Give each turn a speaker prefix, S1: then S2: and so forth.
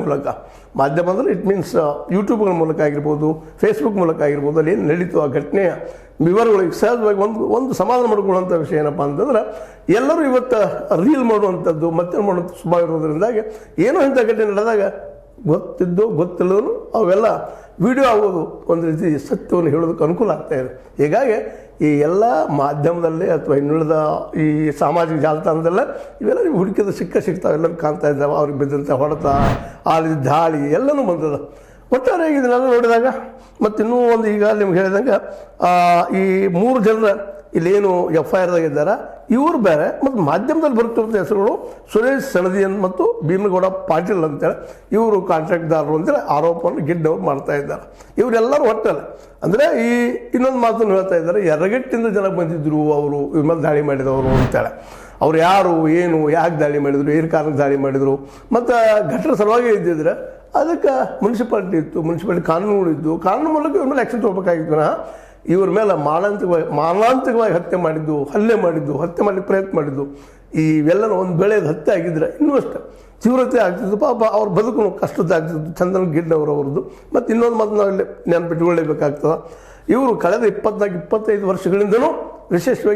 S1: ಮೂಲಕ. ಮಾಧ್ಯಮ ಅಂದರೆ ಇಟ್ ಮೀನ್ಸ್ ಯೂಟ್ಯೂಬ್ಗಳ ಮೂಲಕ ಆಗಿರ್ಬೋದು, ಫೇಸ್ಬುಕ್ ಮೂಲಕ ಆಗಿರ್ಬೋದು, ಅಲ್ಲಿ ಏನು ನಡೀತು ಆ ಘಟನೆಯ ವಿವರಗಳಿಗೆ ಸಹಜವಾಗಿ ಒಂದು ಸಮಾಧಾನ ಮಾಡಿಕೊಳ್ಳುವಂಥ ವಿಷಯ ಏನಪ್ಪ ಅಂತಂದ್ರೆ, ಎಲ್ಲರೂ ಇವತ್ತು ರೀಲ್ ಮಾಡುವಂಥದ್ದು ಮತ್ತೇನು ಮಾಡುವಂಥ ಸ್ವಭಾವ ಇರೋದ್ರಿಂದಾಗಿ ಏನೋ ಇಂಥ ಘಟನೆ ನಡೆದಾಗ ಗೊತ್ತಿದ್ದು ಗೊತ್ತಿಲ್ಲದೂ ಅವೆಲ್ಲ ವಿಡಿಯೋ ಆಗೋದು ಒಂದು ರೀತಿ ಸತ್ಯವನ್ನು ಹೇಳೋದಕ್ಕೆ ಅನುಕೂಲ ಆಗ್ತಾಯಿದೆ. ಹೀಗಾಗಿ ಈ ಎಲ್ಲ ಮಾಧ್ಯಮದಲ್ಲಿ ಅಥವಾ ಇನ್ನುಳಿದ ಈ ಸಾಮಾಜಿಕ ಜಾಲತಾಣದಲ್ಲ ಇವೆಲ್ಲ ನೀವು ಹುಡುಕಿದ ಸಿಗ್ತಾವೆ, ಎಲ್ಲರೂ ಕಾಣ್ತಾ ಇದ್ದಾವೆ. ಅವ್ರಿಗೆ ಬಿದ್ದಂಥ ಹೊಡೆತ, ಆಳಿದ ದಾಳಿ ಎಲ್ಲನೂ ಬಂದದ. ಒಟ್ಟಾರೆಯಾಗಿ ಇದನ್ನೆಲ್ಲ ನೋಡಿದಾಗ ಮತ್ತು ಇನ್ನೂ ಒಂದು ಈಗ ನಿಮ್ಗೆ ಹೇಳಿದಂಗೆ ಈ 3 ಜನರ ಇಲ್ಲೇನು FIR ಇದ್ದಾರೆ ಇವರು ಬೇರೆ, ಮತ್ತು ಮಾಧ್ಯಮದಲ್ಲಿ ಬರುತ್ತಿರುವಂಥ ಹೆಸರುಗಳು ಸುರೇಶ್ ಸಣದಿಯನ್ ಮತ್ತು ಭೀಮಗೌಡ ಪಾಟೀಲ್ ಅಂತೇಳಿ ಇವರು ಕಾಂಟ್ರಾಕ್ಟ್ದಾರರು ಅಂತೇಳಿ ಆರೋಪವನ್ನು ಗಿಡ್ಡವ್ರು ಮಾಡ್ತಾ ಇದ್ದಾರೆ. ಇವರೆಲ್ಲರೂ ಒಟ್ಟಲ್ಲ ಅಂದರೆ ಈ ಇನ್ನೊಂದು ಮಾತನ್ನು ಹೇಳ್ತಾ ಇದ್ದಾರೆ, ಎರಗಟ್ಟಿಂದ ಜನ ಬಂದಿದ್ದರು ಅವರು ಇವ್ರ ಮೇಲೆ ದಾಳಿ ಮಾಡಿದವರು ಅಂತೇಳಿ. ಅವ್ರು ಯಾರು ಏನು ಯಾಕೆ ದಾಳಿ ಮಾಡಿದರು, ಏನು ಕಾರಣಕ್ಕೆ ದಾಳಿ ಮಾಡಿದರು, ಮತ್ತು ಘಟನೆ ಸಲುವಾಗಿ ಇದ್ದಿದ್ರೆ ಅದಕ್ಕೆ ಮುನ್ಸಿಪಾಲ್ಟಿ ಇತ್ತು, ಮುನ್ಸಿಪಾಲ್ಟಿ ಕಾನೂನುಗಳಿದ್ದು ಕಾನೂನು ಮೂಲಕ ಇವ್ರ ಮೇಲೆ ಆ್ಯಕ್ಷನ್ ತೊಗೋಬೇಕಾಗಿತ್ತು. ಇವ್ರ ಮೇಲೆ ಮಾರಣಾಂತಿಕವಾಗಿ ಹತ್ಯೆ ಮಾಡಿದ್ದು, ಹಲ್ಲೆ ಮಾಡಲಿಕ್ಕೆ ಪ್ರಯತ್ನ ಮಾಡಿದ್ದು, ಇವೆಲ್ಲನೂ ಒಂದು ಬೆಳೆದ ಹತ್ಯೆ ಆಗಿದ್ರೆ ಇನ್ನೂ ಅಷ್ಟು ತೀವ್ರತೆ ಆಗ್ತಿತ್ತು. ಪಾಪ ಅವ್ರ ಬದುಕು ಕಷ್ಟದ್ದಾಗ್ತಿತ್ತು. ಚಂದನ್ ಗಿಡ್ಡವ್ರದ್ದು. ಮತ್ತು ಇನ್ನೊಂದು ಮಾತು ನಾವು ಇಲ್ಲಿ ನೆನಪಿಟ್ಕೊಳ್ಳೇಬೇಕಾಗ್ತದೆ, ಇವರು ಕಳೆದ 24-25 ವರ್ಷಗಳಿಂದನೂ ವಿಶೇಷವಾಗಿ